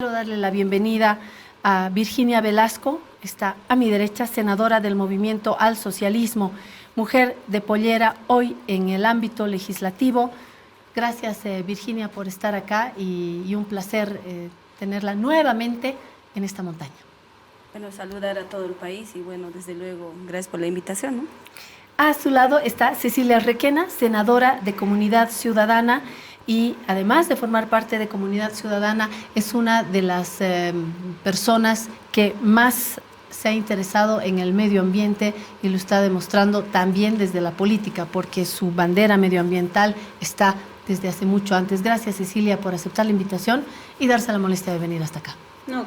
Quiero darle la bienvenida a Virginia Velasco, está a mi derecha, senadora del Movimiento al Socialismo, mujer de pollera hoy en el ámbito legislativo. Gracias, Virginia, por estar acá y un placer tenerla nuevamente en esta montaña. Bueno, saludar a todo el país y bueno, desde luego, gracias por la invitación, ¿no? A su lado está Cecilia Requena, senadora de Comunidad Ciudadana, y además de formar parte de Comunidad Ciudadana, es una de las personas que más se ha interesado en el medio ambiente y lo está demostrando también desde la política, porque su bandera medioambiental está desde hace mucho antes. Gracias, Cecilia, por aceptar la invitación y darse la molestia de venir hasta acá. No,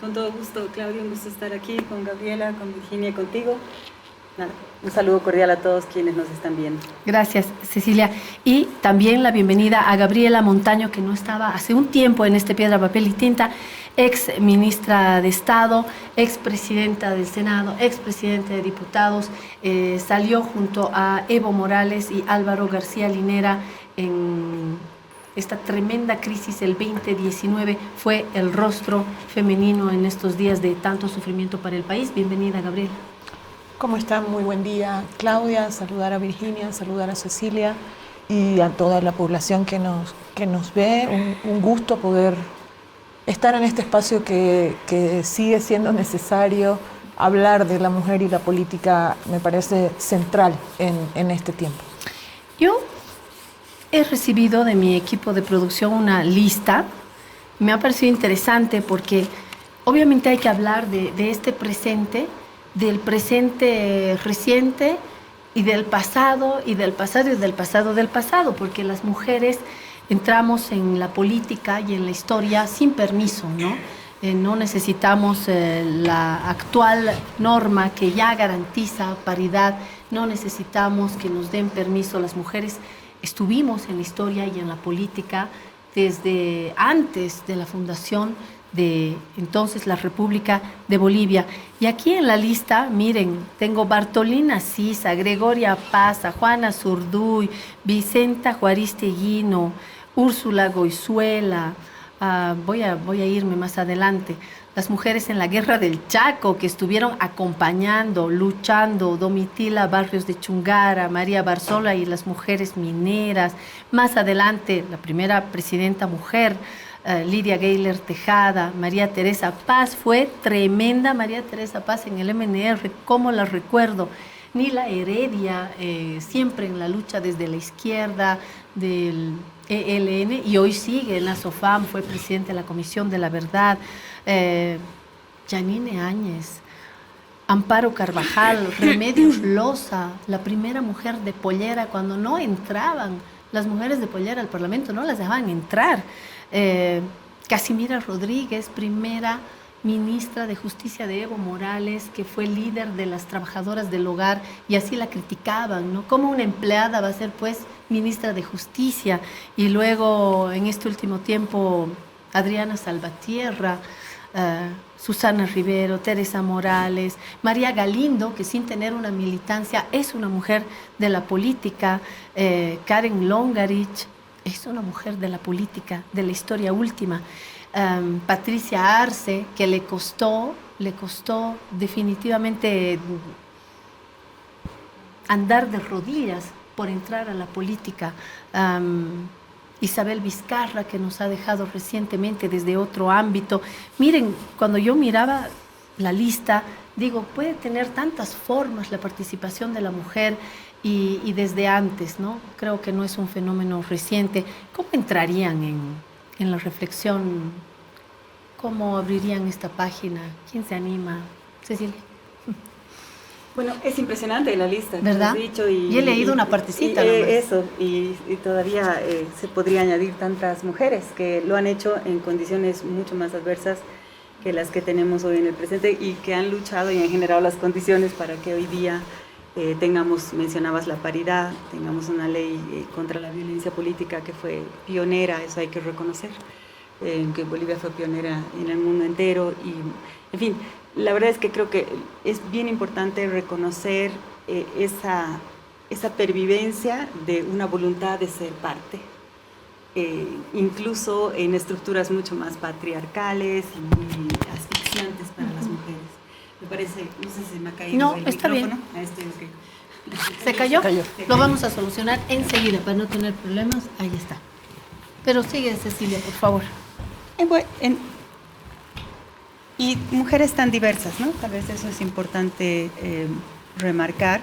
con todo gusto, Claudia, un gusto estar aquí con Gabriela, con Virginia y contigo. Nada, un saludo cordial a todos quienes nos están viendo. Gracias, Cecilia. Y también la bienvenida a Gabriela Montaño, que no estaba hace un tiempo en este Piedra, Papel y Tinta, ex ministra de Estado, ex presidenta del Senado, ex presidente de Diputados, salió junto a Evo Morales y Álvaro García Linera en esta tremenda crisis. El 2019 fue el rostro femenino en estos días de tanto sufrimiento para el país. Bienvenida, Gabriela. ¿Cómo están? Muy buen día, Claudia. Saludar a Virginia, saludar a Cecilia y a toda la población que nos ve. Un gusto poder estar en este espacio que sigue siendo necesario. Hablar de la mujer y la política me parece central en este tiempo. Yo he recibido de mi equipo de producción una lista. Me ha parecido interesante porque obviamente hay que hablar de este presente, del presente reciente y del pasado y del pasado y del pasado del pasado, porque las mujeres entramos en la política y en la historia sin permiso, ¿no? No necesitamos la actual norma que ya garantiza paridad, no necesitamos que nos den permiso. Las mujeres estuvimos en la historia y en la política desde antes de la fundación de entonces la República de Bolivia. Y aquí en la lista, miren, tengo Bartolina Sisa, Gregoria Paza, Juana Zurduy, Vicenta Juaristeguino, Úrsula Goizuela, voy a irme más adelante. Las mujeres en la Guerra del Chaco que estuvieron acompañando, luchando, Domitila Barrios de Chungara, María Barzola y las mujeres mineras. Más adelante, la primera presidenta mujer, Lidia Gayler Tejada, María Teresa Paz. Fue tremenda María Teresa Paz en el MNR, cómo la recuerdo. Nila Heredia, siempre en la lucha desde la izquierda del ELN, y hoy sigue en la SOFAM, fue presidente de la Comisión de la Verdad. Yanine Áñez, Amparo Carvajal, Remedios Loza, la primera mujer de pollera, cuando no entraban las mujeres de pollera al Parlamento, no las dejaban entrar. Casimira Rodríguez, primera ministra de Justicia de Evo Morales, que fue líder de las trabajadoras del hogar, y así la criticaban, ¿no? ¿Cómo una empleada va a ser, pues, ministra de Justicia? Y luego, en este último tiempo, Adriana Salvatierra, Susana Rivero, Teresa Morales, María Galindo, que sin tener una militancia es una mujer de la política, Karen Longarich es una mujer de la política, de la historia última, Patricia Arce, que le costó definitivamente andar de rodillas por entrar a la política, Isabel Vizcarra, que nos ha dejado recientemente desde otro ámbito. Miren, cuando yo miraba la lista, digo, puede tener tantas formas la participación de la mujer y desde antes, ¿no? Creo que no es un fenómeno reciente. ¿Cómo entrarían en la reflexión? ¿Cómo abrirían esta página? ¿Quién se anima? Cecilia. Bueno, es impresionante la lista, ¿verdad? Has dicho, y he leído una partecita. Y todavía se podría añadir tantas mujeres que lo han hecho en condiciones mucho más adversas que las que tenemos hoy en el presente y que han luchado y han generado las condiciones para que hoy día tengamos, mencionabas la paridad, tengamos una ley contra la violencia política que fue pionera, eso hay que reconocer, que Bolivia fue pionera en el mundo entero y, en fin, la verdad es que creo que es bien importante reconocer esa pervivencia de una voluntad de ser parte. incluso en estructuras mucho más patriarcales y asfixiantes para las mujeres. Me parece, no sé si me ha caído No, el está micrófono. bien. Ahí estoy, ok. ¿Se cayó? Se cayó. Lo vamos a solucionar enseguida para no tener problemas. Ahí está. Pero sigue, Cecilia, por favor. Y mujeres tan diversas, ¿no? Tal vez eso es importante remarcar.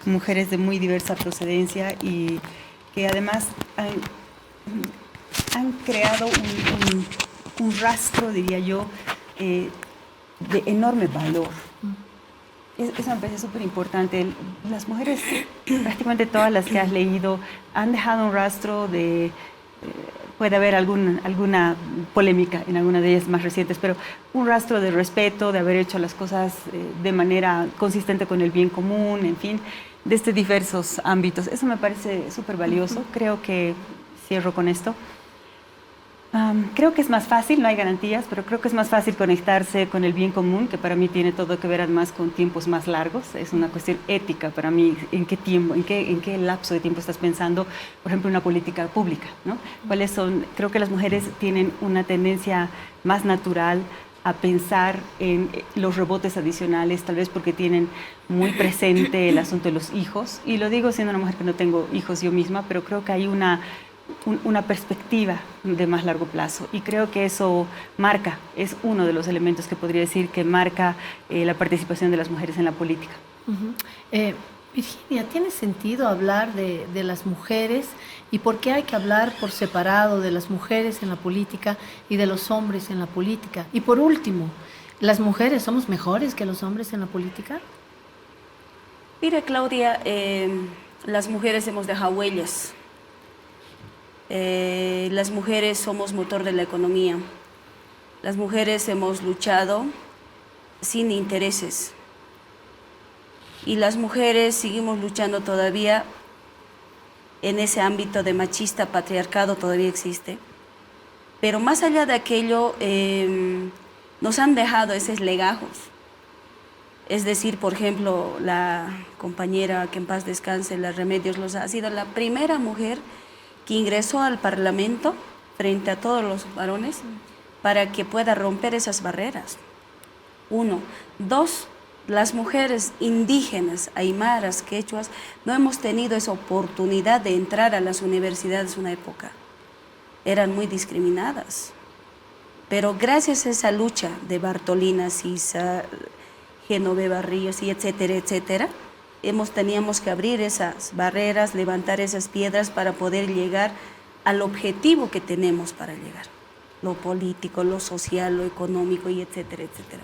Mujeres de muy diversa procedencia y que además han creado un rastro, diría yo, de enorme valor. Eso me parece súper importante. Las mujeres, prácticamente todas las que has leído, han dejado un rastro de... puede haber alguna polémica en alguna de ellas más recientes, pero un rastro de respeto, de haber hecho las cosas de manera consistente con el bien común, en fin, desde diversos ámbitos. Eso me parece súper valioso. Creo que cierro con esto. Creo que es más fácil, no hay garantías, pero creo que es más fácil conectarse con el bien común, que para mí tiene todo que ver además con tiempos más largos. Es una cuestión ética para mí, en qué tiempo, en qué lapso de tiempo estás pensando, por ejemplo, en una política pública, ¿no? ¿Cuáles son? Creo que las mujeres tienen una tendencia más natural a pensar en los rebotes adicionales, tal vez porque tienen muy presente el asunto de los hijos. Y lo digo siendo una mujer que no tengo hijos yo misma, pero creo que hay una perspectiva de más largo plazo y creo que eso marca, es uno de los elementos que podría decir que marca la participación de las mujeres en la política. Virginia, ¿tiene sentido hablar de las mujeres y por qué hay que hablar por separado de las mujeres en la política y de los hombres en la política? Y por último, ¿las mujeres somos mejores que los hombres en la política? Mira, Claudia, las mujeres hemos dejado huellas. Las mujeres somos motor de la economía. Las mujeres hemos luchado sin intereses. Y las mujeres seguimos luchando todavía en ese ámbito de machista, patriarcado todavía existe. Pero más allá de aquello, nos han dejado esos legajos. Es decir, por ejemplo, la compañera que en paz descanse, la Remedios Loza, ha sido la primera mujer que ingresó al Parlamento frente a todos los varones para que pueda romper esas barreras. 1. 2. Las mujeres indígenas, aymaras, quechuas, no hemos tenido esa oportunidad de entrar a las universidades en una época. Eran muy discriminadas. Pero gracias a esa lucha de Bartolina Sisa, Genoveva Ríos y etcétera, etcétera, teníamos que abrir esas barreras, levantar esas piedras para poder llegar al objetivo que tenemos para llegar. Lo político, lo social, lo económico y etcétera, etcétera.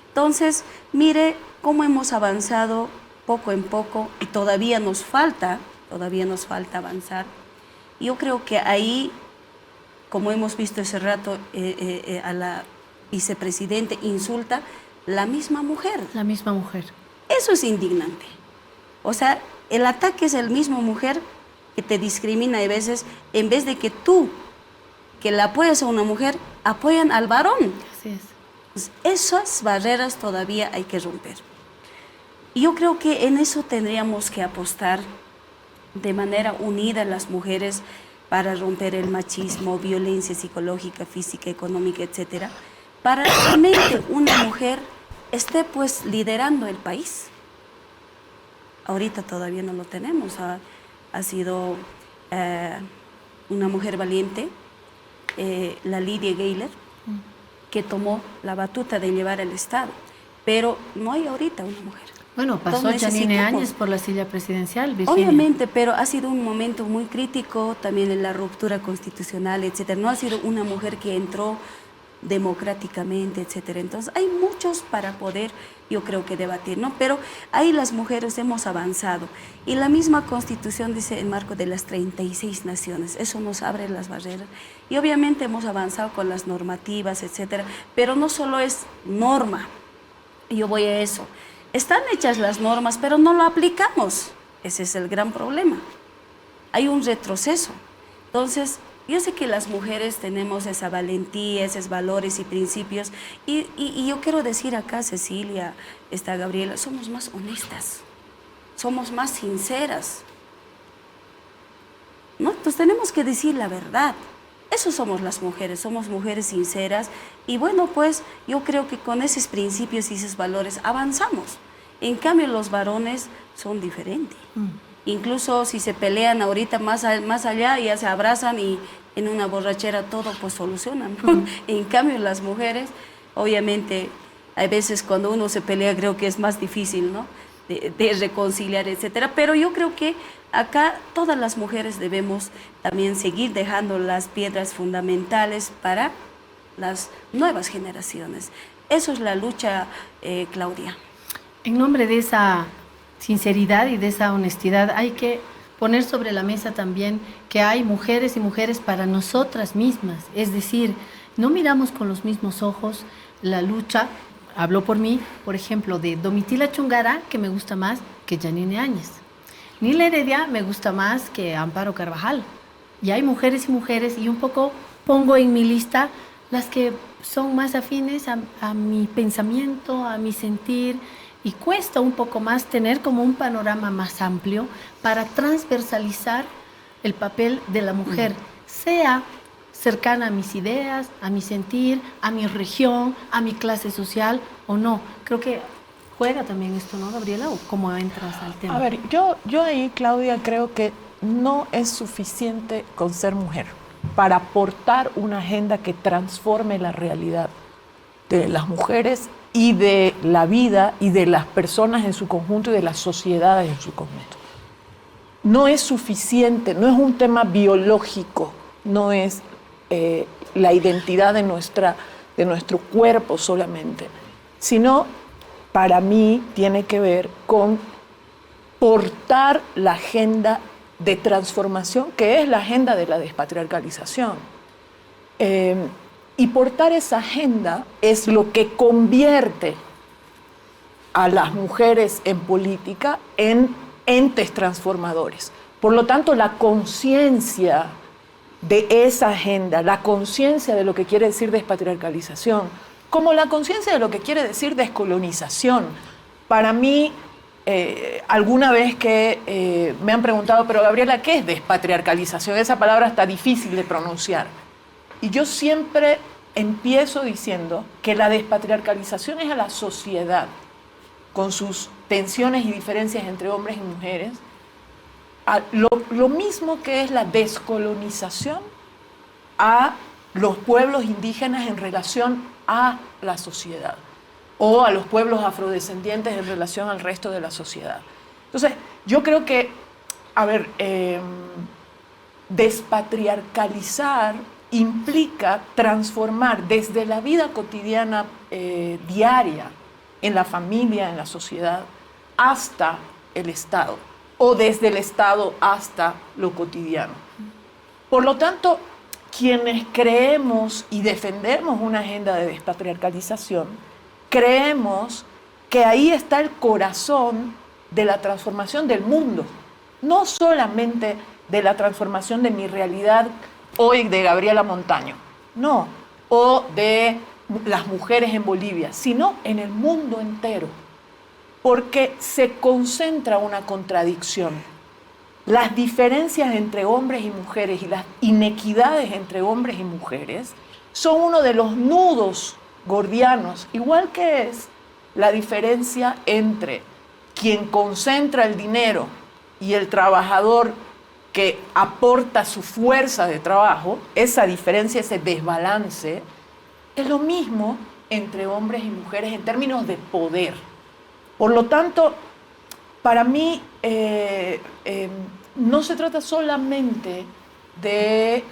Entonces, mire cómo hemos avanzado poco en poco y todavía nos falta avanzar. Yo creo que ahí, como hemos visto ese rato, a la vicepresidente insulta la misma mujer. La misma mujer. Eso es indignante. O sea, el ataque es el mismo mujer que te discrimina a veces, en vez de que tú, que la apoyas a una mujer, apoyan al varón. Así es. Pues esas barreras todavía hay que romper. Y yo creo que en eso tendríamos que apostar de manera unida las mujeres para romper el machismo, violencia psicológica, física, económica, etcétera, para que realmente una mujer esté pues liderando el país. Ahorita todavía no lo tenemos. Ha sido una mujer valiente, la Lidia Gayler, que tomó la batuta de llevar el Estado. Pero no hay ahorita una mujer. Bueno, pasó Janine Áñez por la silla presidencial, Virginia. Obviamente, pero ha sido un momento muy crítico, también en la ruptura constitucional, etcétera. No ha sido una mujer que entró democráticamente, etcétera. Entonces, hay muchos para poder, yo creo que debatir, ¿no? Pero ahí las mujeres hemos avanzado. Y la misma Constitución dice el marco de las 36 naciones. Eso nos abre las barreras. Y obviamente hemos avanzado con las normativas, etcétera. Pero no solo es norma. Yo voy a eso. Están hechas las normas, pero no lo aplicamos. Ese es el gran problema. Hay un retroceso. Entonces, yo sé que las mujeres tenemos esa valentía, esos valores y principios, y yo quiero decir acá, Cecilia, Gabriela, somos más honestas, somos más sinceras. ¿no? Entonces tenemos que decir la verdad. Eso somos somos mujeres sinceras y bueno, pues yo creo que con esos principios y esos valores avanzamos. En cambio, los varones son diferentes. Incluso si se pelean ahorita más allá, ya se abrazan y en una borrachera todo pues solucionan, ¿no? En cambio, las mujeres, obviamente, hay veces cuando uno se pelea creo que es más difícil, ¿no? De reconciliar, etcétera. Pero yo creo que acá todas las mujeres debemos también seguir dejando las piedras fundamentales para las nuevas generaciones. Eso es la lucha, Claudia. En nombre de esa sinceridad y de esa honestidad, hay que poner sobre la mesa también que hay mujeres y mujeres para nosotras mismas. Es decir, no miramos con los mismos ojos la lucha. Hablo por mí, por ejemplo, de Domitila Chungara, que me gusta más que Janine Áñez. Nila Heredia me gusta más que Amparo Carvajal. Y hay mujeres y mujeres, y un poco pongo en mi lista las que son más afines a mi pensamiento, a mi sentir, y cuesta un poco más tener como un panorama más amplio para transversalizar el papel de la mujer, sea cercana a mis ideas, a mi sentir, a mi región, a mi clase social o no. Creo que juega también esto, ¿no, Gabriela? ¿O cómo entras al tema? A ver, yo ahí, Claudia, creo que no es suficiente con ser mujer para aportar una agenda que transforme la realidad de las mujeres y de la vida y de las personas en su conjunto y de las sociedades en su conjunto. No es suficiente, no es un tema biológico, no es la identidad de nuestro cuerpo solamente, sino para mí tiene que ver con portar la agenda de transformación, que es la agenda de la despatriarcalización. Y portar esa agenda es lo que convierte a las mujeres en política en entes transformadores. Por lo tanto, la conciencia de esa agenda, la conciencia de lo que quiere decir despatriarcalización, como la conciencia de lo que quiere decir descolonización. Para mí, alguna vez que me han preguntado, pero Gabriela, ¿qué es despatriarcalización? Esa palabra está difícil de pronunciar. Y yo siempre empiezo diciendo que la despatriarcalización es a la sociedad, con sus tensiones y diferencias entre hombres y mujeres, lo mismo que es la descolonización a los pueblos indígenas en relación a la sociedad, o a los pueblos afrodescendientes en relación al resto de la sociedad. Entonces, yo creo que, despatriarcalizar implica transformar desde la vida cotidiana diaria, en la familia, en la sociedad, hasta el Estado, o desde el Estado hasta lo cotidiano. Por lo tanto, quienes creemos y defendemos una agenda de despatriarcalización, creemos que ahí está el corazón de la transformación del mundo, no solamente de la transformación de mi realidad hoy de Gabriela Montaño, no, o de las mujeres en Bolivia, sino en el mundo entero, porque se concentra una contradicción. Las diferencias entre hombres y mujeres y las inequidades entre hombres y mujeres son uno de los nudos gordianos, igual que es la diferencia entre quien concentra el dinero y el trabajador que aporta su fuerza de trabajo. Esa diferencia, ese desbalance, es lo mismo entre hombres y mujeres en términos de poder. Por lo tanto, para mí no se trata solamente de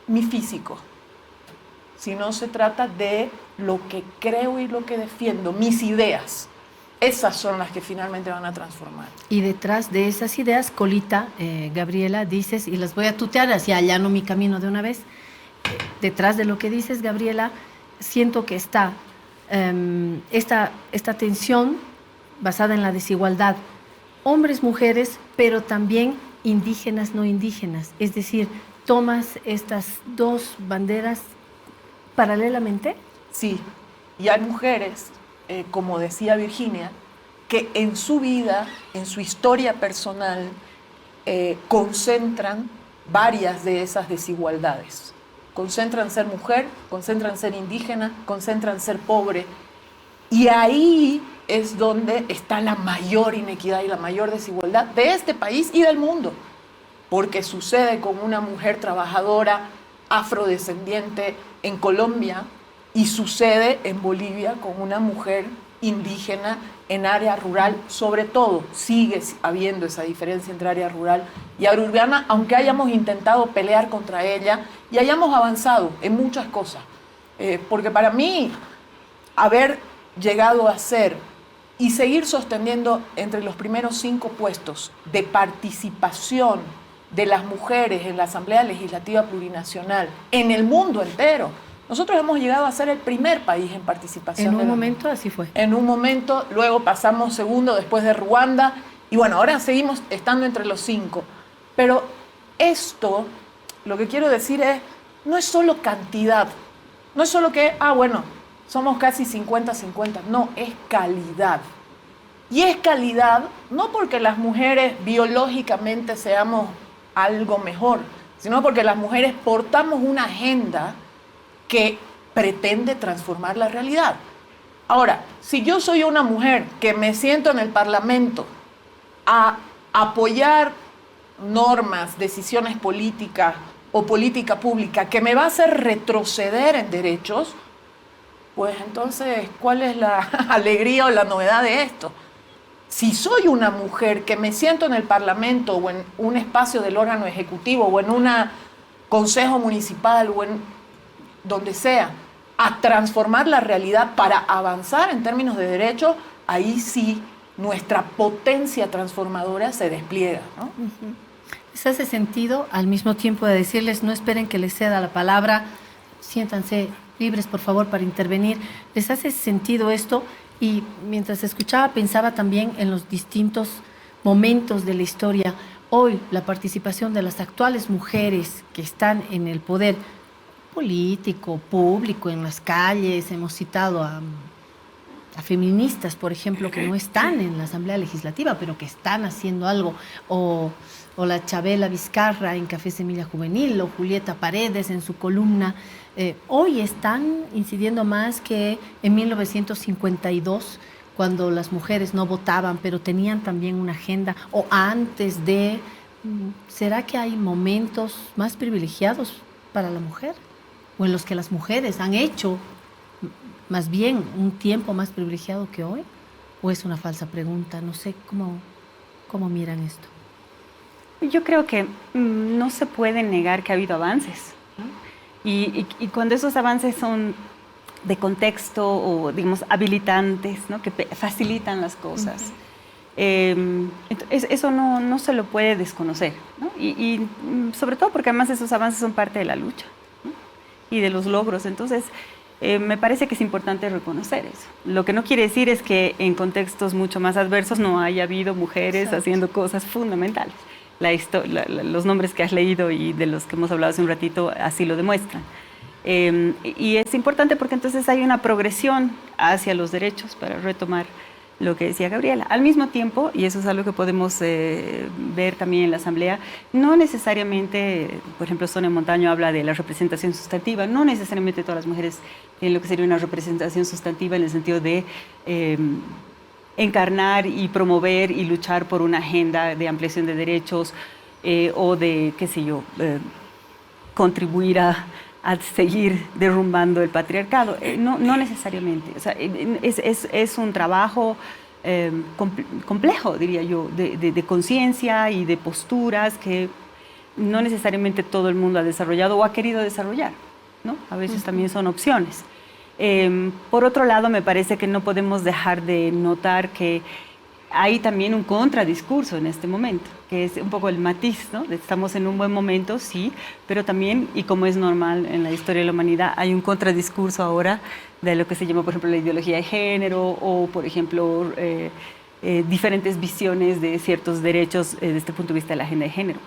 mi físico, sino se trata de lo que creo y lo que defiendo, mis ideas. Esas son las que finalmente van a transformar. Y detrás de esas ideas, Colita, Gabriela, dices, y las voy a tutear, así allano mi camino de una vez. Detrás de lo que dices, Gabriela, siento que está esta tensión basada en la desigualdad. Hombres, mujeres, pero también indígenas, no indígenas. Es decir, ¿tomas estas dos banderas paralelamente? Sí, y hay mujeres, como decía Virginia, que en su vida, en su historia personal, concentran varias de esas desigualdades. Concentran ser mujer, concentran ser indígena, concentran ser pobre. Y ahí es donde está la mayor inequidad y la mayor desigualdad de este país y del mundo. Porque sucede con una mujer trabajadora afrodescendiente en Colombia y sucede en Bolivia con una mujer indígena en área rural. Sobre todo sigue habiendo esa diferencia entre área rural y área urbana, aunque hayamos intentado pelear contra ella y hayamos avanzado en muchas cosas. Porque para mí haber llegado a ser y seguir sosteniendo entre los primeros 5 puestos de participación de las mujeres en la Asamblea Legislativa Plurinacional en el mundo entero. Nosotros hemos llegado a ser el primer país en participación. En un momento así fue. En un momento, luego pasamos segundo después de Ruanda, y bueno, ahora seguimos estando entre los 5. Pero esto, lo que quiero decir es, no es solo cantidad, no es solo que, bueno, somos casi 50-50, no, es calidad. Y es calidad no porque las mujeres biológicamente seamos algo mejor, sino porque las mujeres portamos una agenda que pretende transformar la realidad. Ahora, si yo soy una mujer que me siento en el Parlamento a apoyar normas, decisiones políticas o política pública que me va a hacer retroceder en derechos, pues entonces, ¿cuál es la alegría o la novedad de esto? Si soy una mujer que me siento en el Parlamento o en un espacio del órgano ejecutivo o en un consejo municipal o en donde sea, a transformar la realidad para avanzar en términos de derechos, ahí sí nuestra potencia transformadora se despliega, ¿no? Uh-huh. ¿Les hace sentido al mismo tiempo de decirles no esperen que les ceda la palabra, siéntanse libres por favor para intervenir? ¿Les hace sentido esto? Y mientras escuchaba pensaba también en los distintos momentos de la historia. Hoy la participación de las actuales mujeres que están en el poder político, público, en las calles, hemos citado a feministas, por ejemplo, que no están en la Asamblea Legislativa, pero que están haciendo algo, o la Chabela Vizcarra en Café Semilla Juvenil, o Julieta Paredes en su columna, hoy están incidiendo más que en 1952, cuando las mujeres no votaban, pero tenían también una agenda, o antes de... ¿Será que hay momentos más privilegiados para la mujer? ¿O en los que las mujeres han hecho más bien un tiempo más privilegiado que hoy? ¿O es una falsa pregunta? No sé cómo miran esto. Yo creo que no se puede negar que ha habido avances, ¿no? Y cuando esos avances son de contexto o, digamos, habilitantes, ¿no? Que facilitan las cosas, eso no se lo puede desconocer, ¿no? Y sobre todo porque además esos avances son parte de la lucha, ¿no? Y de los logros. Entonces, me parece que es importante reconocer eso. Lo que no quiere decir es que en contextos mucho más adversos no haya habido mujeres Exacto. haciendo cosas fundamentales. Los nombres que has leído y de los que hemos hablado hace un ratito así lo demuestran. Y es importante porque entonces hay una progresión hacia los derechos, para retomar lo que decía Gabriela. Al mismo tiempo, y eso es algo que podemos ver también en la Asamblea, no necesariamente, por ejemplo, Sonia Montaño habla de la representación sustantiva, no necesariamente todas las mujeres tienen lo que sería una representación sustantiva en el sentido de encarnar y promover y luchar por una agenda de ampliación de derechos o de, qué sé yo, contribuir a seguir derrumbando el patriarcado. No necesariamente. O sea, es un trabajo complejo, diría yo, de conciencia y de posturas que no necesariamente todo el mundo ha desarrollado o ha querido desarrollar, ¿no? A veces también son opciones. Por otro lado, me parece que no podemos dejar de notar que hay también un contradiscurso en este momento, que es un poco el matiz, ¿no? Estamos en un buen momento, sí, pero también, y como es normal en la historia de la humanidad, hay un contradiscurso ahora de lo que se llama, por ejemplo, la ideología de género o, por ejemplo, diferentes visiones de ciertos derechos desde este punto de vista de la agenda de género.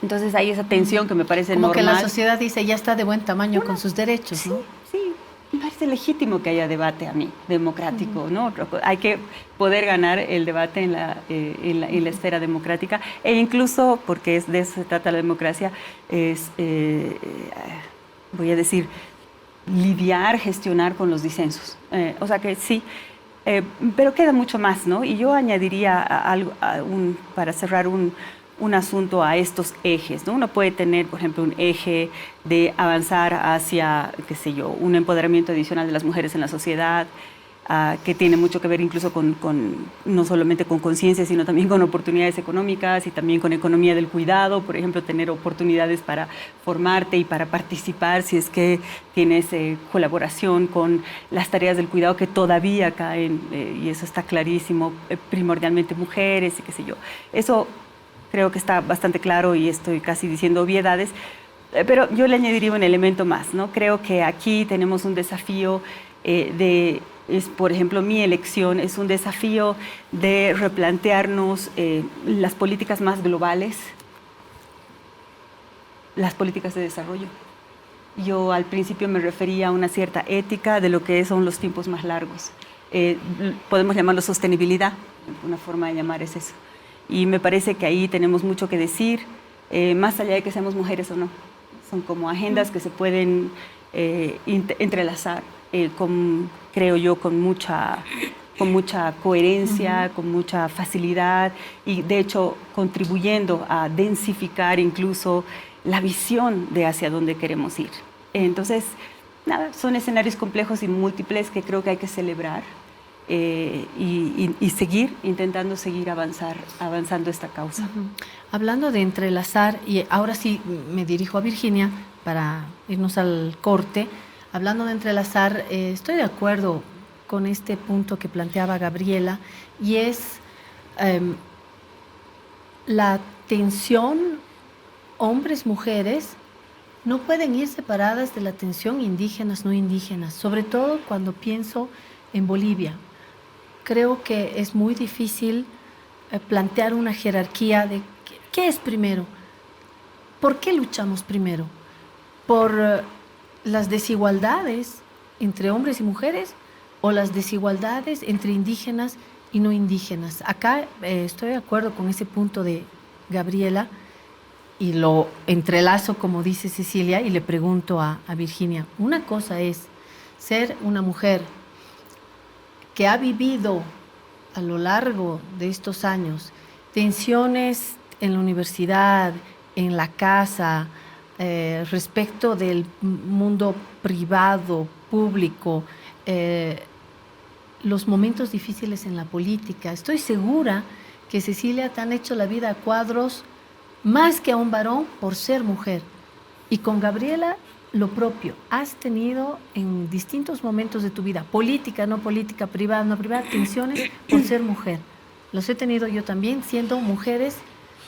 Entonces hay esa tensión que me parece como normal. Como que la sociedad dice, ya está de buen tamaño con sus derechos, sí, ¿no? Sí, me parece parece legítimo que haya debate a mí, democrático, ¿no? Hay que poder ganar el debate en la esfera democrática, e incluso, porque de eso se trata la democracia, es, voy a decir, lidiar, gestionar con los disensos. O sea que sí, pero queda mucho más, ¿no? Y yo añadiría algo, para cerrar un asunto a estos ejes, ¿no? Uno puede tener, por ejemplo, un eje de avanzar hacia, qué sé yo, un empoderamiento adicional de las mujeres en la sociedad, que tiene mucho que ver incluso no solamente con conciencia, sino también con oportunidades económicas y también con economía del cuidado, por ejemplo, tener oportunidades para formarte y para participar si es que tienes colaboración con las tareas del cuidado que todavía caen, y eso está clarísimo, primordialmente mujeres y qué sé yo. Eso creo que está bastante claro y estoy casi diciendo obviedades, pero yo le añadiría un elemento más, ¿no? Creo que aquí tenemos un desafío por ejemplo, mi elección es un desafío de replantearnos las políticas más globales, las políticas de desarrollo. Yo al principio me refería a una cierta ética de lo que son los tiempos más largos. Podemos llamarlo sostenibilidad, una forma de llamar es eso. Y me parece que ahí tenemos mucho que decir, más allá de que seamos mujeres o no. Son como agendas que se pueden entrelazar, creo yo, con mucha coherencia, con mucha facilidad y de hecho contribuyendo a densificar incluso la visión de hacia dónde queremos ir. Entonces, nada, son escenarios complejos y múltiples que creo que hay que celebrar y intentando seguir avanzando esta causa. Hablando de entrelazar, y ahora sí me dirijo a Virginia para irnos al corte. Hablando de entrelazar, estoy de acuerdo con este punto que planteaba Gabriela, y es la tensión hombres-mujeres no pueden ir separadas de la tensión indígenas-no indígenas, sobre todo cuando pienso en Bolivia. Creo que es muy difícil plantear una jerarquía de qué es primero, por qué luchamos primero, por las desigualdades entre hombres y mujeres o las desigualdades entre indígenas y no indígenas. Acá estoy de acuerdo con ese punto de Gabriela y lo entrelazo, como dice Cecilia, y le pregunto a Virginia. Una cosa es ser una mujer que ha vivido a lo largo de estos años tensiones en la universidad, en la casa, respecto del mundo privado, público, los momentos difíciles en la política. Estoy segura que Cecilia te han hecho la vida a cuadros más que a un varón por ser mujer. Y con Gabriela lo propio. Has tenido en distintos momentos de tu vida, política, no política, privada, no privada, tensiones por ser mujer. Los he tenido yo también, siendo mujeres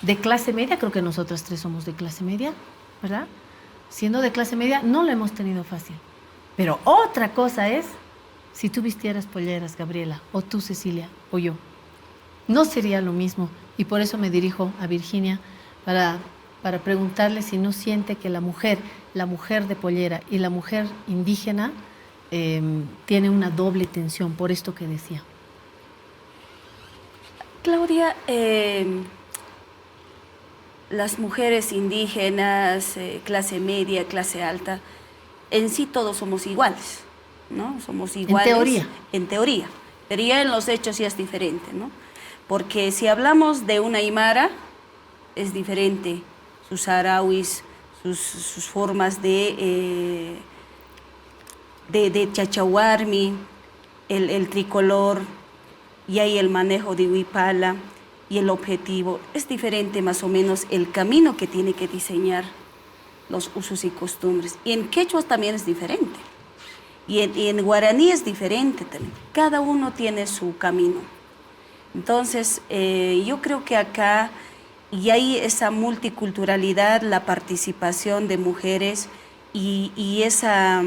de clase media. Creo que nosotras tres somos de clase media, ¿verdad? Siendo de clase media no lo hemos tenido fácil. Pero otra cosa es si tú vistieras polleras, Gabriela, o tú, Cecilia, o yo. No sería lo mismo. Y por eso me dirijo a Virginia para preguntarle si no siente que la mujer de pollera y la mujer indígena tiene una doble tensión, por esto que decía. Claudia, las mujeres indígenas, clase media, clase alta, en sí todos somos iguales, ¿no? Somos iguales. En teoría. En teoría, pero ya en los hechos ya es diferente, ¿no? Porque si hablamos de una aymara, es diferente, sus saharauis, sus formas de chachahuarmi, el tricolor, y ahí el manejo de huipala y el objetivo. Es diferente más o menos el camino que tiene que diseñar los usos y costumbres. Y en quechua también es diferente. Y en guaraní es diferente también. Cada uno tiene su camino. Entonces, yo creo que acá, y hay esa multiculturalidad, la participación de mujeres y esa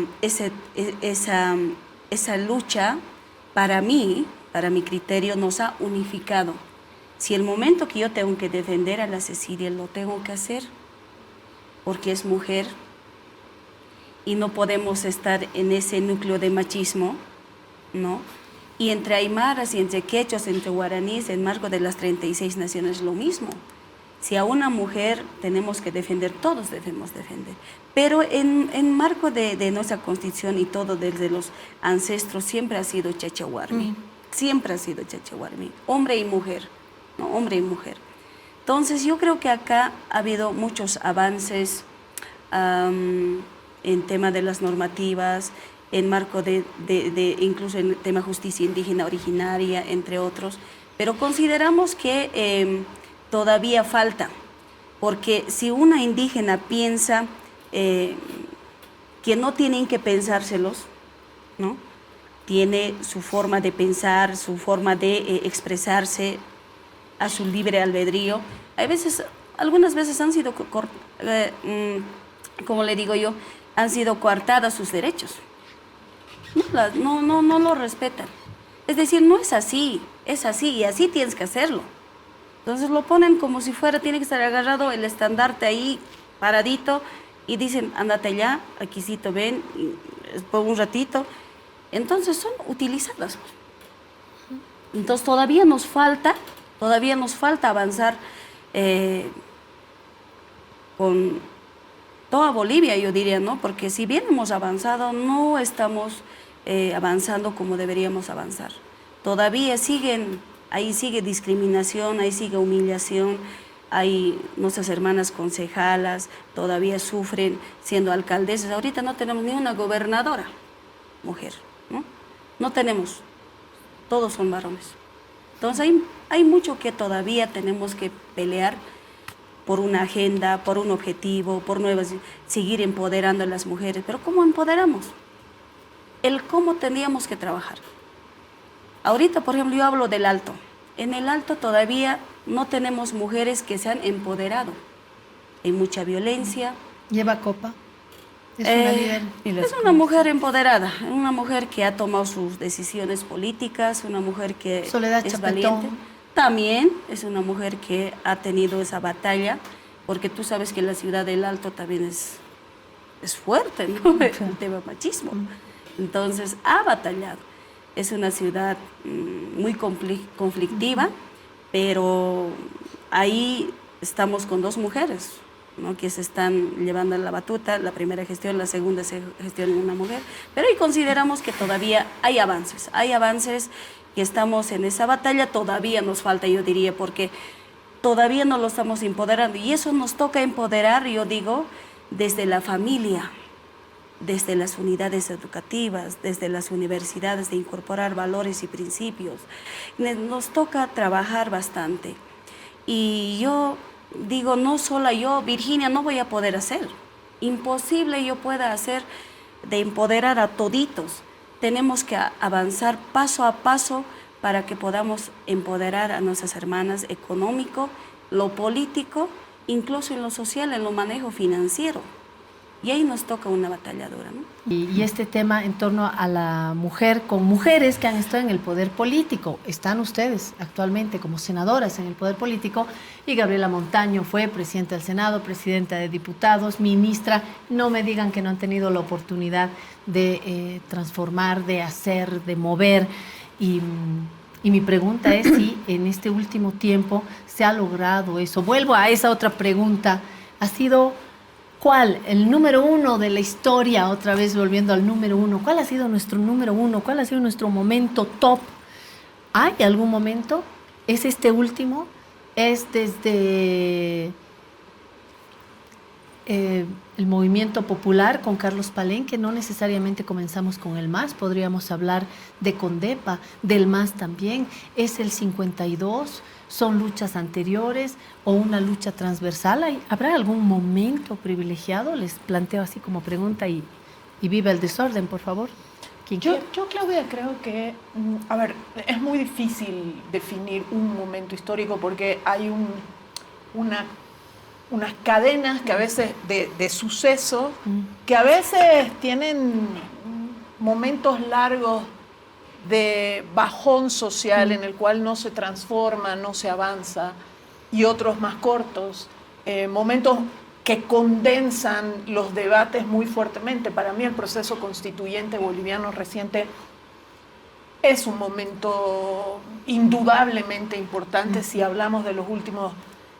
lucha, para mí, para mi criterio, nos ha unificado. Si el momento que yo tengo que defender a la Cecilia, lo tengo que hacer, porque es mujer, y no podemos estar en ese núcleo de machismo, ¿no? Y entre aymaras y entre quechuas, entre guaraníes, en marco de las 36 naciones, lo mismo. Si a una mujer tenemos que defender, todos debemos defender. Pero en marco de nuestra constitución y todo desde los ancestros, siempre ha sido chachahuarmi. Siempre ha sido chachahuarmi. Hombre y mujer, ¿no? Hombre y mujer. Entonces yo creo que acá ha habido muchos avances en tema de las normativas, en marco incluso en el tema justicia indígena originaria, entre otros. Pero consideramos que todavía falta, porque si una indígena piensa que no tienen que pensárselos, ¿no? Tiene su forma de pensar, su forma de expresarse a su libre albedrío. Hay veces, algunas veces han sido, como le digo yo, han sido coartadas sus derechos. No lo respetan. Es decir, no es así y así tienes que hacerlo. Entonces lo ponen como si fuera, tiene que estar agarrado el estandarte ahí, paradito, y dicen, ándate allá, aquícito, ven, por un ratito. Entonces son utilizadas. Entonces todavía nos falta avanzar con toda Bolivia, yo diría, ¿no? Porque si bien hemos avanzado, no estamos avanzando como deberíamos avanzar. Todavía ahí sigue discriminación, ahí sigue humillación, hay nuestras hermanas concejalas, todavía sufren siendo alcaldesas. Ahorita no tenemos ni una gobernadora mujer, ¿no? No tenemos, todos son varones. Entonces hay mucho que todavía tenemos que pelear por una agenda, por un objetivo, por seguir empoderando a las mujeres. Pero ¿cómo empoderamos? Cómo tendríamos que trabajar. Ahorita, por ejemplo, yo hablo del Alto. En el Alto todavía no tenemos mujeres que se han empoderado. Hay mucha violencia. ¿Lleva copa? Es una líder. Es una mujer empoderada, una mujer que ha tomado sus decisiones políticas, una mujer que Soledad es Chapetón. valiente. También es una mujer que ha tenido esa batalla, porque tú sabes que la ciudad del Alto también es fuerte, ¿no? El tema machismo. Entonces ha batallado. Es una ciudad muy conflictiva, pero ahí estamos con dos mujeres, ¿no? Que se están llevando la batuta, la primera gestión, la segunda gestión en una mujer, pero ahí consideramos que todavía hay avances que estamos en esa batalla, todavía nos falta, yo diría, porque todavía no lo estamos empoderando, y eso nos toca empoderar, yo digo, desde la familia, desde las unidades educativas, desde las universidades, de incorporar valores y principios. Nos toca trabajar bastante. Y yo digo, no solo yo, Virginia, no voy a poder hacer. Imposible yo pueda hacer de empoderar a toditos. Tenemos que avanzar paso a paso para que podamos empoderar a nuestras hermanas económico, lo político, incluso en lo social, en lo manejo financiero. Y ahí nos toca una batalla dura, ¿no? Y este tema en torno a la mujer, con mujeres que han estado en el poder político. Están ustedes actualmente como senadoras en el poder político, y Gabriela Montaño fue presidenta del Senado, presidenta de diputados, ministra. No me digan que no han tenido la oportunidad de transformar, de hacer, de mover. Y mi pregunta es si en este último tiempo se ha logrado eso. Vuelvo a esa otra pregunta. ¿Ha sido cuál, el número uno de la historia, otra vez volviendo al número uno? ¿Cuál ha sido nuestro número uno? ¿Cuál ha sido nuestro momento top? ¿Hay algún momento? ¿Es este último? ¿Es desde el movimiento popular con Carlos Palenque? No necesariamente comenzamos con el MAS, podríamos hablar de Condepa, del MAS también. ¿Es el 52? ¿Son luchas anteriores o una lucha transversal? ¿Habrá algún momento privilegiado? Les planteo así como pregunta, y viva el desorden, por favor. Yo, Claudia, creo que, a ver, es muy difícil definir un momento histórico porque hay unas cadenas que a veces de sucesos que a veces tienen momentos largos de bajón social en el cual no se transforma, no se avanza, y otros más cortos, momentos que condensan los debates muy fuertemente. Para mí el proceso constituyente boliviano reciente es un momento indudablemente importante si hablamos de los últimos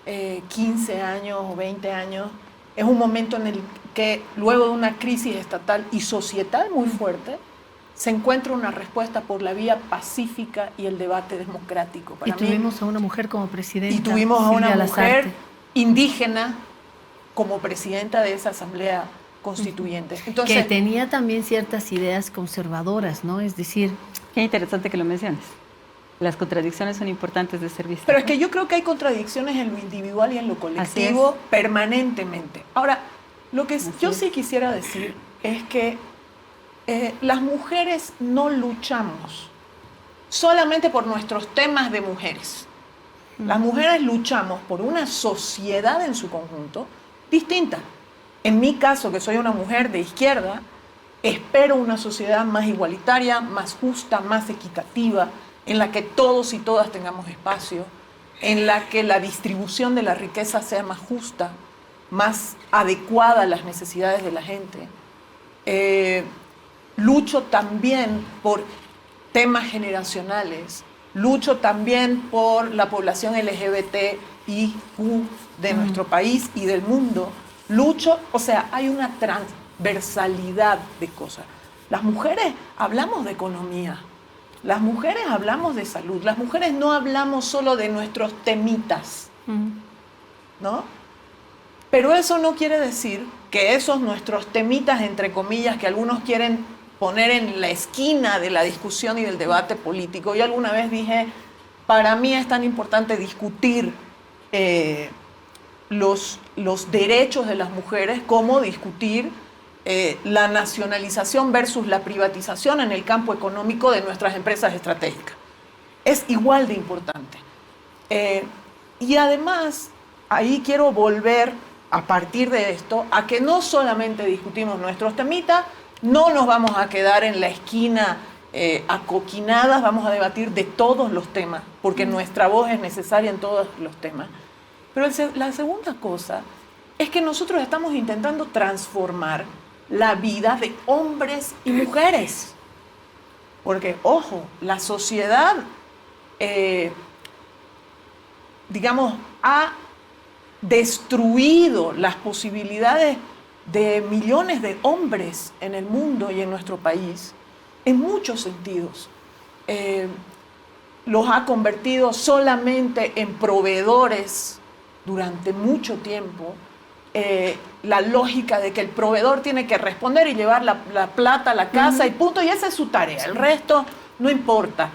15 años o 20 años. Es un momento en el que luego de una crisis estatal y societal muy fuerte, se encuentra una respuesta por la vía pacífica y el debate democrático. Y tuvimos a una mujer como presidenta. Y tuvimos a una Silvia mujer Lazarte, indígena como presidenta de esa asamblea constituyente. Entonces, que tenía también ciertas ideas conservadoras, ¿no? Es decir, Qué interesante que lo menciones. Las contradicciones son importantes de ser vistas. pero es que yo creo que hay contradicciones en lo individual y en lo colectivo permanentemente. Ahora, lo que yo sí quisiera decir es que las mujeres no luchamos solamente por nuestros temas de mujeres. Las mujeres luchamos por una sociedad en su conjunto distinta. En mi caso, que soy una mujer de izquierda, espero una sociedad más igualitaria, más justa, más equitativa, en la que todos y todas tengamos espacio, en la que la distribución de la riqueza sea más justa, más adecuada a las necesidades de la gente. Lucho también por temas generacionales, lucho también por la población LGBTIQ de nuestro país y del mundo. Lucho, o sea, hay una transversalidad de cosas. Las mujeres hablamos de economía, las mujeres hablamos de salud, las mujeres no hablamos solo de nuestros temitas, ¿no? Pero eso no quiere decir que esos nuestros temitas, entre comillas, que algunos quieren poner en la esquina de la discusión y del debate político. Yo alguna vez dije, para mí es tan importante discutir los derechos de las mujeres como discutir la nacionalización versus la privatización en el campo económico de nuestras empresas estratégicas. Es igual de importante. Y además, ahí quiero volver a partir de esto a que no solamente discutimos nuestros temitas, no nos vamos a quedar en la esquina acoquinadas, vamos a debatir de todos los temas, porque nuestra voz es necesaria en todos los temas. Pero la segunda cosa es que nosotros estamos intentando transformar la vida de hombres y mujeres. Porque, ojo, la sociedad, digamos, ha destruido las posibilidades de millones de hombres en el mundo y en nuestro país, en muchos sentidos. Los ha convertido solamente en proveedores durante mucho tiempo. La lógica de que el proveedor tiene que responder y llevar la plata a la casa y punto, y esa es su tarea, el resto no importa.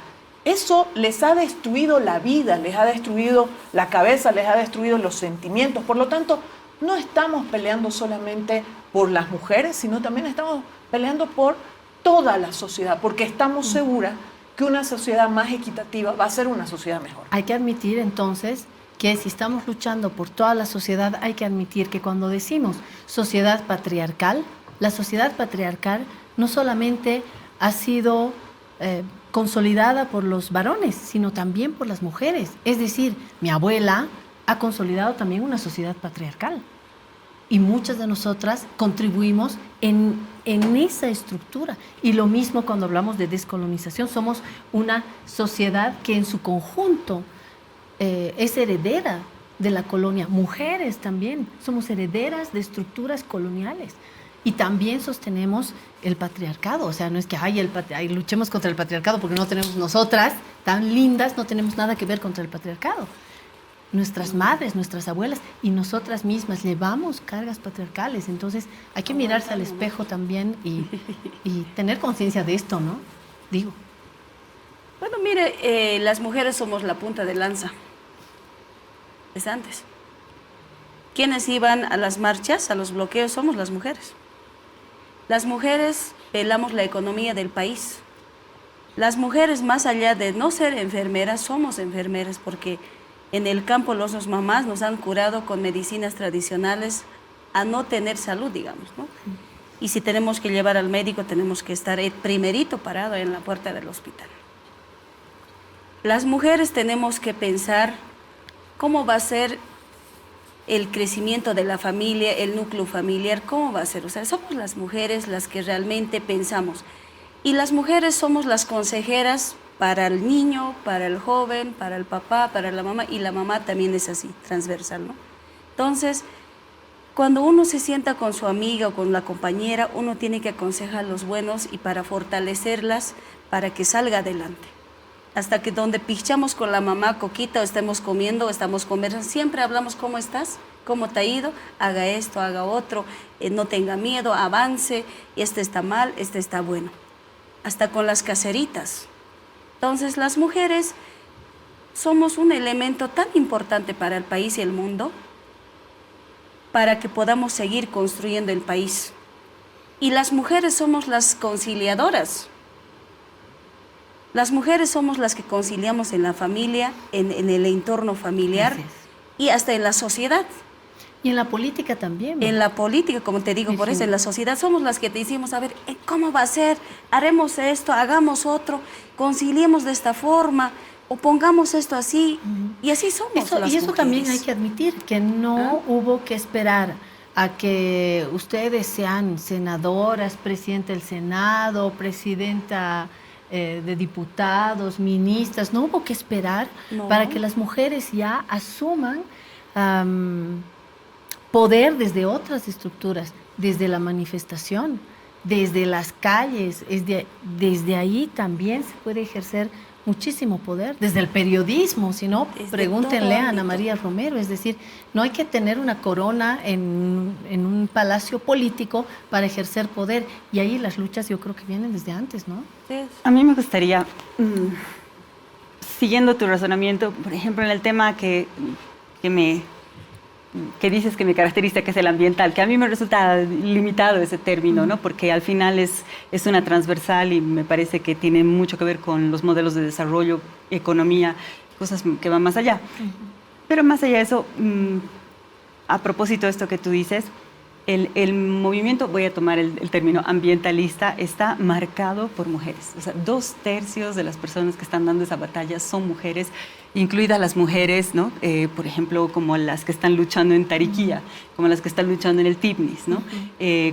Eso les ha destruido la vida, les ha destruido la cabeza, les ha destruido los sentimientos. Por lo tanto, no estamos peleando solamente por las mujeres, sino también estamos peleando por toda la sociedad, porque estamos seguras que una sociedad más equitativa va a ser una sociedad mejor. hay que admitir entonces que si estamos luchando por toda la sociedad, hay que admitir que cuando decimos sociedad patriarcal, la sociedad patriarcal no solamente ha sido consolidada por los varones, sino también por las mujeres. Es decir, mi abuela ha consolidado también una sociedad patriarcal. Y muchas de nosotras contribuimos en esa estructura. Y lo mismo cuando hablamos de descolonización, somos una sociedad que en su conjunto es heredera de la colonia. Mujeres también, somos herederas de estructuras coloniales. Y también sostenemos el patriarcado. O sea, no es que luchemos contra el patriarcado porque no tenemos nosotras, tan lindas, no tenemos nada que ver contra el patriarcado. Nuestras madres, nuestras abuelas y nosotras mismas llevamos cargas patriarcales. Entonces hay que mirarse al espejo también y tener conciencia de esto, ¿no? Digo. Bueno, mire, las mujeres somos la punta de lanza. Desde antes. ¿Quiénes iban a las marchas, a los bloqueos? Somos las mujeres. Las mujeres pelamos la economía del país. Las mujeres, más allá de no ser enfermeras, somos enfermeras porque en el campo los mamás nos han curado con medicinas tradicionales a no tener salud, digamos, ¿no? Y si tenemos que llevar al médico, tenemos que estar primerito parado en la puerta del hospital. Las mujeres tenemos que pensar cómo va a ser el crecimiento de la familia, el núcleo familiar, ¿cómo va a ser? O sea, somos las mujeres las que realmente pensamos. Y las mujeres somos las consejeras para el niño, para el joven, para el papá, para la mamá, y la mamá también es así, transversal, ¿no? Entonces, cuando uno se sienta con su amiga o con la compañera, uno tiene que aconsejar los buenos y para fortalecerlas, para que salga adelante. Hasta que donde pichamos con la mamá coquita o estemos comiendo o estamos conversando, siempre hablamos cómo estás, cómo te ha ido, haga esto, haga otro, no tenga miedo, avance, este está mal, este está bueno. Hasta con las caseritas. Entonces las mujeres somos un elemento tan importante para el país y el mundo para que podamos seguir construyendo el país. Y las mujeres somos las conciliadoras. Las mujeres somos las que conciliamos en la familia, en el entorno familiar y hasta en la sociedad. Y en la política también. En la política, como te digo, por eso en la sociedad somos las que te decimos, a ver, ¿cómo va a ser? Haremos esto, hagamos otro, conciliemos de esta forma, o pongamos esto así, y así somos las mujeres. Y eso también hay que admitir, que no hubo que esperar a que ustedes sean senadoras, presidenta del Senado, presidenta de diputados, ministras, no hubo que esperar para que las mujeres ya asuman poder desde otras estructuras, desde la manifestación, desde las calles, desde ahí también se puede ejercer muchísimo poder, desde el periodismo, si no, pregúntenle a Ana María Romero, es decir, no hay que tener una corona en un palacio político para ejercer poder, y ahí las luchas yo creo que vienen desde antes, ¿no? A mí me gustaría, siguiendo tu razonamiento, por ejemplo, en el tema que dices que me caracteriza, que es el ambiental, que a mí me resulta limitado ese término, ¿no? Porque al final es una transversal y me parece que tiene mucho que ver con los modelos de desarrollo, economía, cosas que van más allá. Pero más allá de eso, a propósito de esto que tú dices, el movimiento, voy a tomar el término ambientalista, está marcado por mujeres. O sea, 2/3 de las personas que están dando esa batalla son mujeres, incluidas las mujeres, ¿no? Por ejemplo, como las que están luchando en Tariquía, como las que están luchando en el Tibnis, ¿no?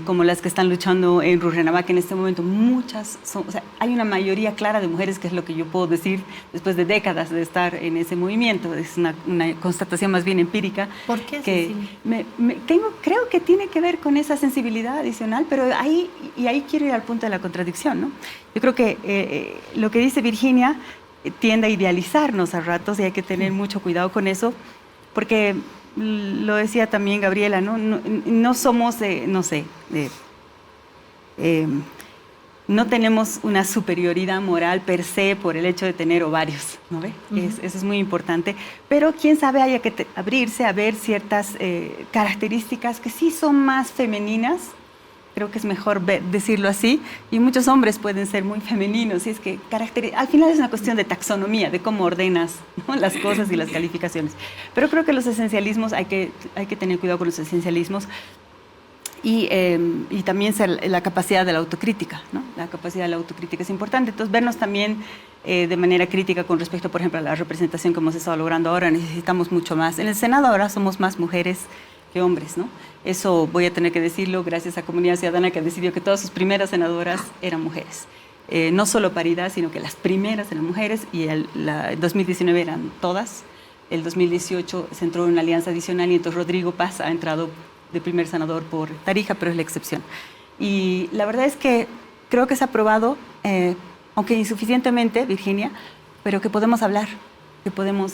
Como las que están luchando en Rurrenabaque, que en este momento muchas son, o sea, hay una mayoría clara de mujeres, que es lo que yo puedo decir después de décadas de estar en ese movimiento. Es una constatación más bien empírica. ¿Por qué? Que creo que tiene que ver con esa sensibilidad adicional, pero ahí quiero ir al punto de la contradicción, ¿no? Yo creo que lo que dice Virginia tiende a idealizarnos a ratos y hay que tener mucho cuidado con eso, porque lo decía también Gabriela, no somos, no tenemos una superioridad moral per se por el hecho de tener ovarios, ¿no ve? Eso es muy importante, pero quién sabe, haya que abrirse a ver ciertas características que sí son más femeninas. Creo que es mejor decirlo así, y muchos hombres pueden ser muy femeninos, y es que al final es una cuestión de taxonomía, de cómo ordenas, ¿no?, las cosas y las calificaciones. Pero creo que los esencialismos, hay que tener cuidado con los esencialismos, y también la capacidad de la autocrítica, ¿no? La capacidad de la autocrítica es importante. Entonces, vernos también de manera crítica con respecto, por ejemplo, a la representación que hemos estado logrando ahora. Necesitamos mucho más. En el Senado ahora somos más mujeres que hombres, ¿no? Eso voy a tener que decirlo gracias a Comunidad Ciudadana, que decidió que todas sus primeras senadoras eran mujeres. No solo paridad, sino que las primeras eran mujeres, y el 2019 eran todas. El 2018 se entró en una alianza adicional, y entonces Rodrigo Paz ha entrado de primer senador por Tarija, pero es la excepción. Y la verdad es que creo que se ha probado, aunque insuficientemente, Virginia, pero que podemos hablar, que podemos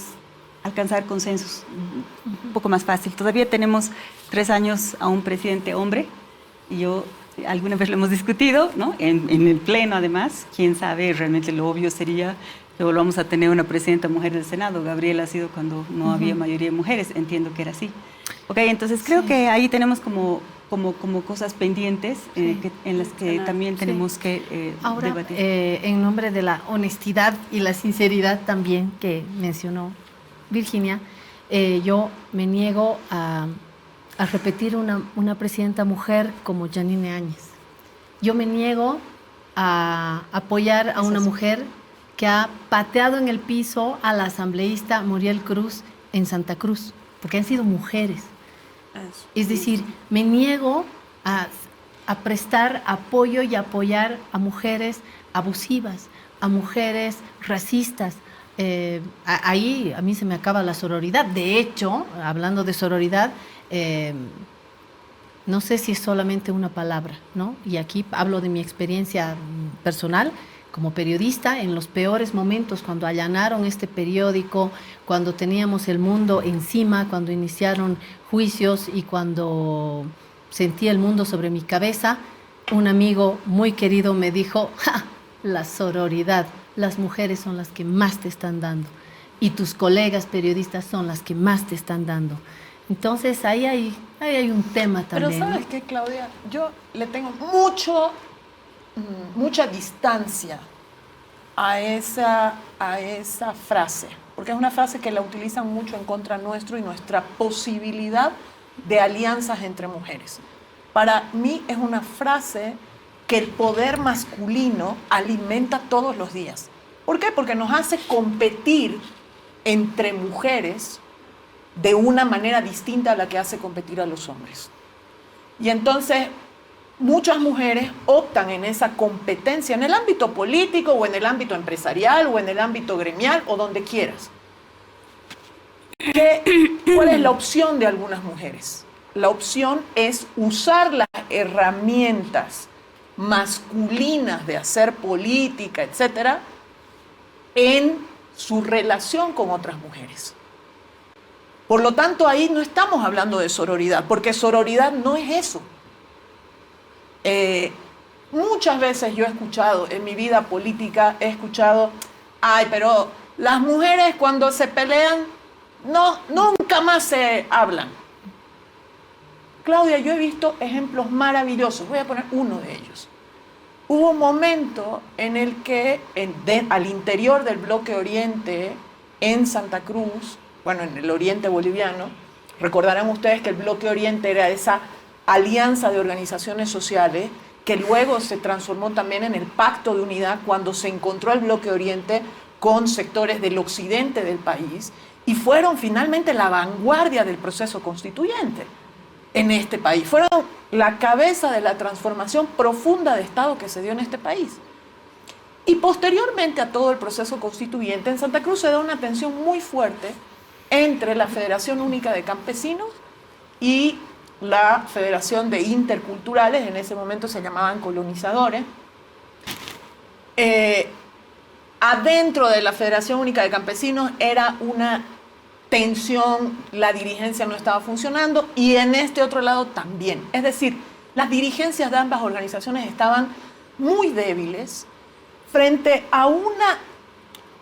alcanzar consensos un poco más fácil. Todavía tenemos 3 años a un presidente hombre, y yo alguna vez lo hemos discutido, ¿no? En el Pleno, además. Quién sabe, realmente lo obvio sería que volvamos a tener una presidenta mujer del Senado. Gabriela ha sido cuando no había mayoría de mujeres, entiendo que era así. Okay, entonces creo que ahí tenemos como cosas pendientes en las que también tenemos que ahora, debatir. En nombre de la honestidad y la sinceridad también que mencionó Virginia, yo me niego a repetir una presidenta mujer como Yanine Áñez. Yo me niego a apoyar a una mujer que ha pateado en el piso a la asambleísta Muriel Cruz en Santa Cruz, porque han sido mujeres. Eso. Es decir, me niego a prestar apoyo y apoyar a mujeres abusivas, a mujeres racistas. Ahí a mí se me acaba la sororidad. De hecho, hablando de sororidad, no sé si es solamente una palabra, ¿no? Y aquí hablo de mi experiencia personal como periodista, en los peores momentos, cuando allanaron este periódico, cuando teníamos el mundo encima, cuando iniciaron juicios y cuando sentí el mundo sobre mi cabeza, un amigo muy querido me dijo, ¡ja! La sororidad, las mujeres son las que más te están dando y tus colegas periodistas son las que más te están dando. Entonces ahí hay un tema también. Pero ¿sabes qué, Claudia? Yo le tengo mucha distancia a esa frase, porque es una frase que la utilizan mucho en contra nuestro y nuestra posibilidad de alianzas entre mujeres. Para mí es una frase que el poder masculino alimenta todos los días. ¿Por qué? Porque nos hace competir entre mujeres de una manera distinta a la que hace competir a los hombres. Y entonces muchas mujeres optan en esa competencia, en el ámbito político o en el ámbito empresarial o en el ámbito gremial o donde quieras. ¿Cuál es la opción de algunas mujeres? La opción es usar las herramientas masculinas de hacer política, etcétera, en su relación con otras mujeres. Por lo tanto, ahí no estamos hablando de sororidad, porque sororidad no es eso. Muchas veces yo he escuchado, en mi vida política, ay, pero las mujeres cuando se pelean, nunca más se hablan. Claudia, yo he visto ejemplos maravillosos, voy a poner uno de ellos. Hubo un momento en el que al interior del Bloque Oriente, en Santa Cruz, bueno, en el oriente boliviano, recordarán ustedes que el Bloque Oriente era esa alianza de organizaciones sociales que luego se transformó también en el Pacto de Unidad cuando se encontró el Bloque Oriente con sectores del occidente del país y fueron finalmente la vanguardia del proceso constituyente en este país. Fueron la cabeza de la transformación profunda de Estado que se dio en este país. Y posteriormente a todo el proceso constituyente, en Santa Cruz se da una tensión muy fuerte entre la Federación Única de Campesinos y la Federación de Interculturales, en ese momento se llamaban colonizadores. Adentro de la Federación Única de Campesinos era una tensión, la dirigencia no estaba funcionando y en este otro lado también. Es decir, las dirigencias de ambas organizaciones estaban muy débiles frente a una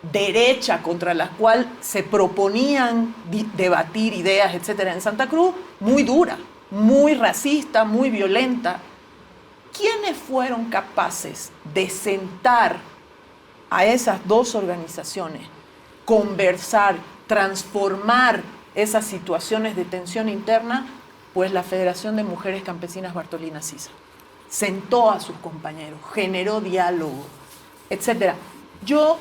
derecha contra la cual se proponían debatir ideas, etcétera, en Santa Cruz, muy dura, muy racista, muy violenta. ¿Quiénes fueron capaces de sentar a esas dos organizaciones, conversar, transformar esas situaciones de tensión interna? Pues la Federación de Mujeres Campesinas Bartolina Sisa. Sentó a sus compañeros, generó diálogo, etcétera. Yo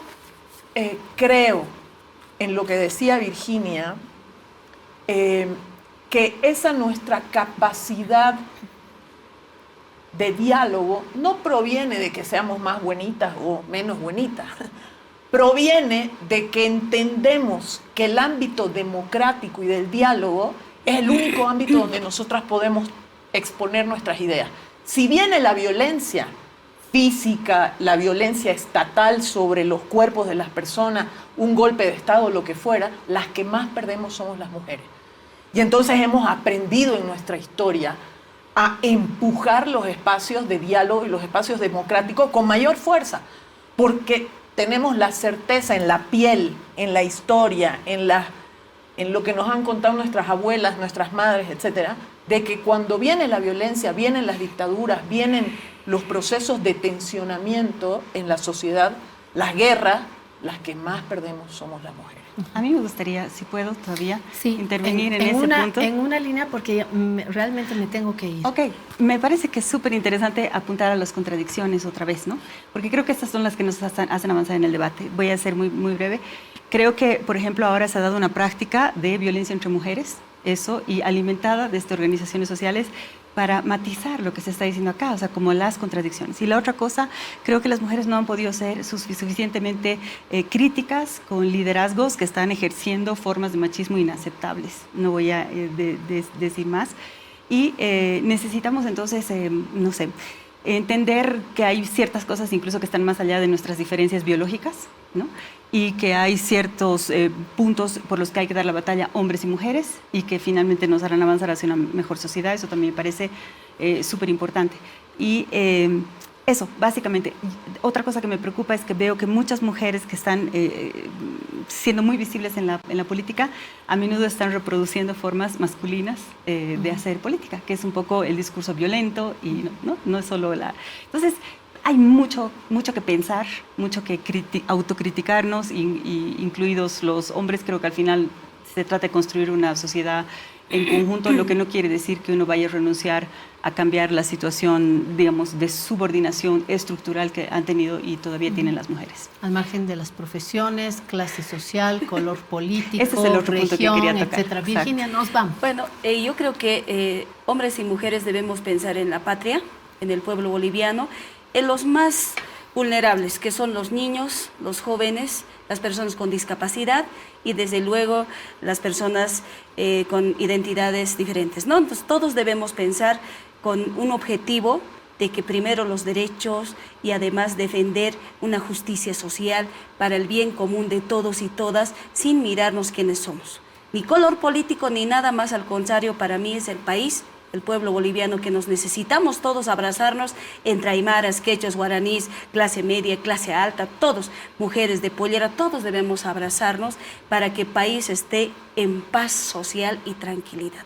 creo en lo que decía Virginia, que esa nuestra capacidad de diálogo no proviene de que seamos más bonitas o menos bonitas, proviene de que entendemos que el ámbito democrático y del diálogo es el único ámbito donde nosotras podemos exponer nuestras ideas. Si viene la violencia física, la violencia estatal sobre los cuerpos de las personas, un golpe de Estado, lo que fuera, las que más perdemos somos las mujeres. Y entonces hemos aprendido en nuestra historia a empujar los espacios de diálogo y los espacios democráticos con mayor fuerza, porque tenemos la certeza en la piel, en la historia, en lo que nos han contado nuestras abuelas, nuestras madres, etcétera, de que cuando viene la violencia, vienen las dictaduras, vienen los procesos de tensionamiento en la sociedad, las guerras, las que más perdemos somos las mujeres. A mí me gustaría, si puedo todavía, Sí, intervenir en ese punto. En una línea porque realmente me tengo que ir. Ok, me parece que es súper interesante apuntar a las contradicciones otra vez, ¿no? Porque creo que estas son las que nos hacen avanzar en el debate. Voy a ser muy, muy breve. Creo que, por ejemplo, ahora se ha dado una práctica de violencia entre mujeres eso y alimentada desde organizaciones sociales para matizar lo que se está diciendo acá, o sea, como las contradicciones. Y la otra cosa, creo que las mujeres no han podido ser suficientemente críticas con liderazgos que están ejerciendo formas de machismo inaceptables. No voy a decir más. Y necesitamos entonces, no sé, entender que hay ciertas cosas incluso que están más allá de nuestras diferencias biológicas, ¿no? Y que hay ciertos puntos por los que hay que dar la batalla hombres y mujeres y que finalmente nos harán avanzar hacia una mejor sociedad. Eso también me parece súper importante. Y eso, básicamente. Otra cosa que me preocupa es que veo que muchas mujeres que están siendo muy visibles en la política, a menudo están reproduciendo formas masculinas de hacer política, que es un poco el discurso violento y no es solo la... Entonces, hay mucho que pensar, mucho que autocriticarnos, incluidos los hombres. Creo que al final se trata de construir una sociedad en conjunto, lo que no quiere decir que uno vaya a renunciar a cambiar la situación, digamos, de subordinación estructural que han tenido y todavía tienen las mujeres. Al margen de las profesiones, clase social, color político, ese es el otro punto que quería tocar. etcétera. Virginia, nos vamos. Bueno, yo creo que hombres y mujeres debemos pensar en la patria, en el pueblo boliviano, en los más vulnerables, que son los niños, los jóvenes, las personas con discapacidad y desde luego las personas con identidades diferentes, ¿no? Entonces todos debemos pensar con un objetivo de que primero los derechos y además defender una justicia social para el bien común de todos y todas, sin mirarnos quiénes somos. Ni color político ni nada más, al contrario, para mí es el país, el pueblo boliviano, que nos necesitamos todos abrazarnos entre aymaras, quechos, guaraníes, clase media, clase alta, todos, mujeres de pollera, todos debemos abrazarnos para que el país esté en paz social y tranquilidad.